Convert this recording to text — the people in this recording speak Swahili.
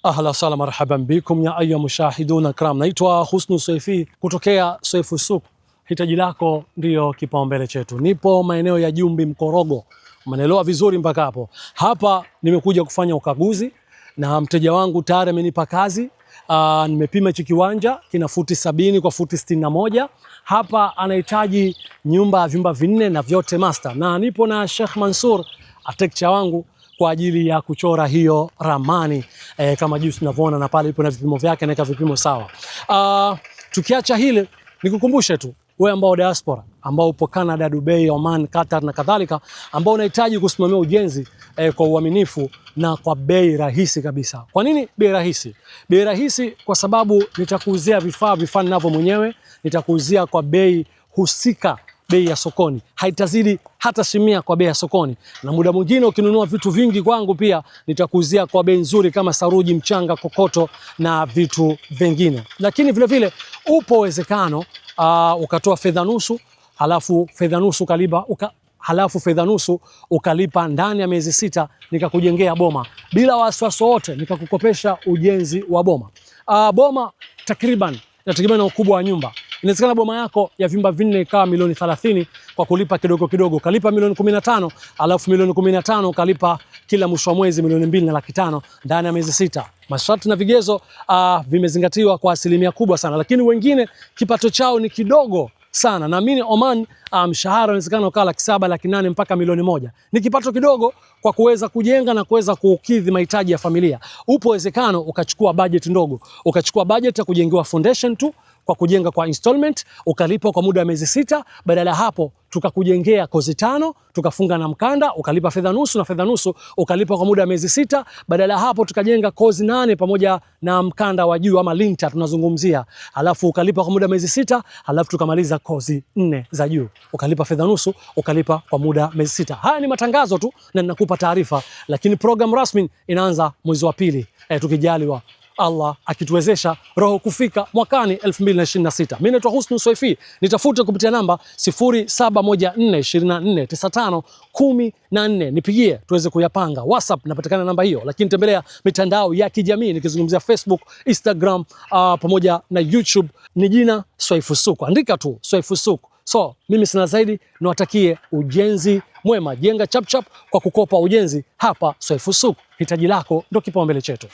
Ahla sala marhaban bikum ya ayya mushahiduna kram. Naitwa Husnu Swaifi kutokea Swaifu Suq. Hitaji lako ndiyo kipaumbele chetu. Nipo maeneo ya Jumbi Mkorogo. Umeelewa vizuri mpaka hapo. Hapa nimekuja kufanya ukaguzi na mteja wangu tayari amenipa kazi. Nimepima hichi kiwanja kina futi 70 kwa futi 61. Hapa anahitaji nyumba ya vyumba vinne na vyote master. Na nipo na Sheikh Mansur architect wangu kwa ajili ya kuchora hiyo ramani kama jinsi tunavyoona, na pale ipo na vipimo vyake na vipimo sawa. Tukiacha hili nikukumbushe tu wewe ambao diaspora ambao upo Canada, Dubai, Oman, Qatar na kadhalika, ambao unahitaji kusimamia ujenzi kwa uaminifu na kwa bei rahisi kabisa. Kwa nini bei rahisi? Bei rahisi kwa sababu nitakuuzia vifaa ninavyo mwenyewe, nitakuuzia kwa bei husika, bei ya sokoni, haitazidi hata simia kwa bei ya sokoni. Na muda mwingine ukinunua vitu vingi kwangu pia nitakuuzia kwa bei nzuri kama saruji, mchanga, kokoto na vitu vingine. Lakini vile vile upo uwezekano ukatoa fedha nusu, halafu fedha nusu ukalipa ndani ya miezi 6, nikakujengea boma bila wasiwasi wote, nikakukopesha ujenzi wa boma. Boma takriban na ukubwa wa nyumba. Inawezekana boma yako ya vyumba vinne ikawa milioni 30 kwa kulipa kidogo kidogo. Kalipa milioni 15, alafu milioni 15 kalipa kila mwisho wa mwezi milioni 2.5 ndani ya miezi 6. Masharti na vigezo vimezingatiwa kwa asilimia kubwa sana, lakini wengine kipato chao ni kidogo sana. Na mimi Oman mshahara unawezekana ukala 7, 8 mpaka milioni 1. Ni kipato kidogo kwa kuweza kujenga na kuweza kukidhi mahitaji ya familia. Upo uwezekano ukachukua budget ndogo, ukachukua budget ya kujengewa foundation tu kwa kujenga kwa installment, ukalipa kwa muda wa miezi 6. Badala hapo tukakujengea kozi 5, tukafunga na mkanda, ukalipa fedha nusu, na fedha nusu ukalipa kwa muda wa miezi 6. Badala hapo tukajenga kozi 8 pamoja na mkanda wa juu ama linta tunazungumzia, alafu ukalipa kwa muda wa miezi 6, alafu tukamaliza kozi 4 za juu, ukalipa fedha nusu, ukalipa kwa muda wa miezi 6. Haya ni matangazo tu na ninakupa taarifa, lakini program rasmi inaanza mwezi wa pili tukijaliwa, Allah akituwezesha roho kufika mwakani 2026. Mimi naitwa Husnu Swaifi. Nitafute kupitia namba 0714249514. Nipigie tuweze kuyapanga. WhatsApp napatikana namba hiyo, lakini tembelea mitandao ya kijamii nikizungumzia Facebook, Instagram pamoja na YouTube, ni jina Swaifu Suq. Andika tu Swaifu Suq. So mimi sina zaidi, niwatakie ujenzi mwema. Jenga chap chap kwa kukopa ujenzi hapa Swaifu Suq. Hitaji lako ndio kipaumbele chetu.